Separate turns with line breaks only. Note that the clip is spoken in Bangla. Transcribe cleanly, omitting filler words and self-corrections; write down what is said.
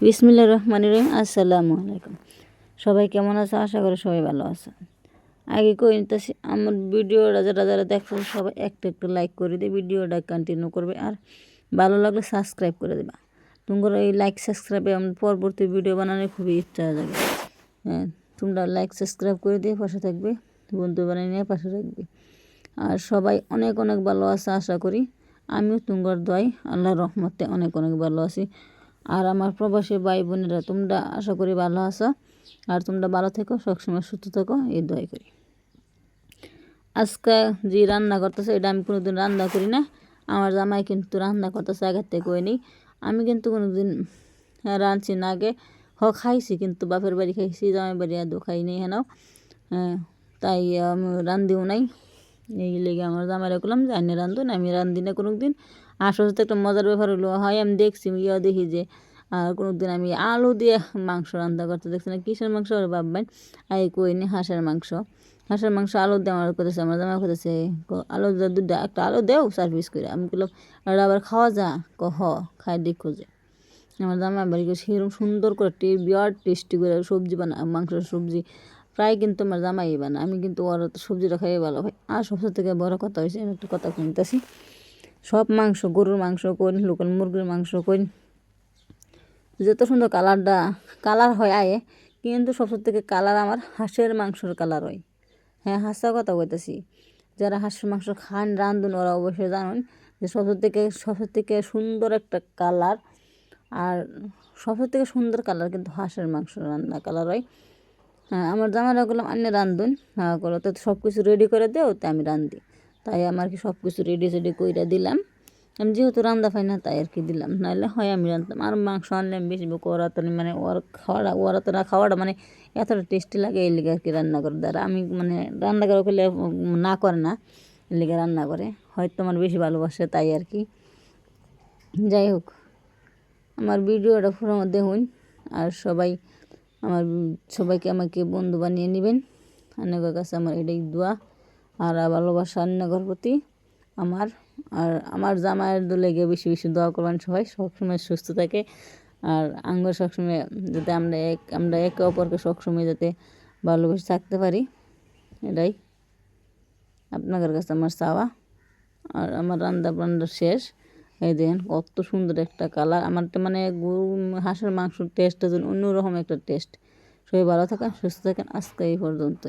বিসমিল্লাহির রহমানির রহিম। আসসালামু আলাইকুম। সবাই কেমন আছে? আশা করি সবাই ভালো আছে। আগে কই নিতেছি, আমার ভিডিওটা যারা যারা দেখছো সবাই একটু লাইক করে দিয়ে ভিডিওটা কন্টিনিউ করবে, আর ভালো লাগলে সাবস্ক্রাইব করে দেবা। তোমার এই লাইক সাবস্ক্রাইবে আমার পরবর্তী ভিডিও বানানোর খুবই ইচ্ছা জাগে। হ্যাঁ, তোমরা লাইক সাবস্ক্রাইব করে দিয়ে পাশে থাকবে, বন্ধু বানিয়ে নিয়ে পাশে থাকবে। আর সবাই অনেক অনেক ভালো আছে আশা করি। আমিও তোমার দোয়াই আল্লাহর রহমতে অনেক অনেক ভালো আছি। আর আমার প্রবাসী ভাই বোনেরা তোমরা আশা করি ভালো আছো, আর তোমরা ভালো থেকো, সবসময় সুস্থ থেকো, এই দোয়াই করি। আজকে যে রান্না করতেছে এটা আমি কোনোদিন রান্না করি না। আমার জামাই কিন্তু রান্না করতেছে আগের থেকে কই নেই। আমি কিন্তু কোনোদিন রাঁধছি না, আগে খাইছি কিন্তু বাপের বাড়ি খাইছি, জামাই বাড়ি আদৌ খাই নেই হেনাও। তাই আমি রান্ধিও নাই। এই লেগে আমার জামাইরা করলাম যে আইনে রান্ধুন, আমি রান্ধি না কোনো দিন। আসলে তো একটা মজার ব্যাপার হলো, হয় আমি দেখছি দেখি যে আর কোনো দিন আমি আলু দিয়ে মাংস রান্না করতে দেখছি না, কিসের মাংস আর ভাববেন এই কই নি, হাঁসের মাংস। হাঁসের মাংস আলু দিয়ে আমার করতেছে, আমার জামা করতেছে আলু দুটা, একটা আলু দেও 4 পিস করে। আমি বললাম আর আবার খাওয়া যা খাই দেখো যে আমার জামা বাড়ি সেরকম সুন্দর করে বিরাট টেস্টি করে সবজি বানা, মাংসের সবজি প্রায় কিন্তু আমার জামাই বানা। আমি কিন্তু ওর সবজিটা খাইয়ে ভালো হয়। আর সবচেয়ে থেকে বড় কথা হয়েছে, আমি একটা কথা শুনতেছি, সব মাংস, গরুর মাংস কোন, লোকাল মুরগির মাংস কোন, যত সুন্দর কালার হয় আয়ে, কিন্তু সবচেয়ে থেকে কালার আমার হাঁসের মাংসের কালার হয়। হ্যাঁ, হাঁসা কথা কইতেছি। যারা হাঁসের মাংস খান রান্ধুন ওরা অবশ্যই জানুন যে সবচেয়ে থেকে সুন্দর একটা কালার, আর সবচেয়ে থেকে সুন্দর কালার কিন্তু হাঁসের মাংস রান্না কালার হয়। হ্যাঁ, আমার জামাইরা বললাম আন্নে রান্ধুন, হ্যাঁ করো তো, সব কিছু রেডি করে দেও, তো আমি রান্ধি। তাই আমার কি সব কিছু রেডি করে দিলাম। আমি যেহেতু রান্না পাই না তাই আর কি দিলাম, নাহলে হয় আমি রান্ধতাম। আর মাংস আনলে আমি বেশি ওরা তো মানে ওরা তো না খাওয়াটা মানে এতটা টেস্টি লাগে, এই লিগে আর কি রান্না করে দ্বারা আমি মানে রান্না করে করলে না করে না, এই লিগে রান্না করে, হয়তো আমার বেশি ভালোবাসে তাই আর কি। যাই হোক, আমার ভিডিওটা পুরো দেখুন, আর সবাইকে আমাকে বন্ধু বানিয়ে নেবেন। অনেকের কাছে আমার এটাই দোয়া আর ভালোবাসা অন্যগর প্রতি আমার। আর আমার জামাইয়ের লেগে বেশি বেশি দোয়া করবেন সবাই, সবসময় সুস্থ থাকে। আর আঙ্গুর সবসময় যাতে আমরা একে অপরকে সবসময় যাতে ভালোবেসে থাকতে পারি, এটাই আপনাদের কাছে আমার চাওয়া। আর আমার রান্না শেষ। এই দেখেন কত সুন্দর একটা কালার। আমার মানে হাঁসের মাংসের টেস্টটা যেন অন্যরকম একটা টেস্ট। সবাই ভালো থাকেন, সুস্থ থাকেন, আজকে এই পর্যন্তই।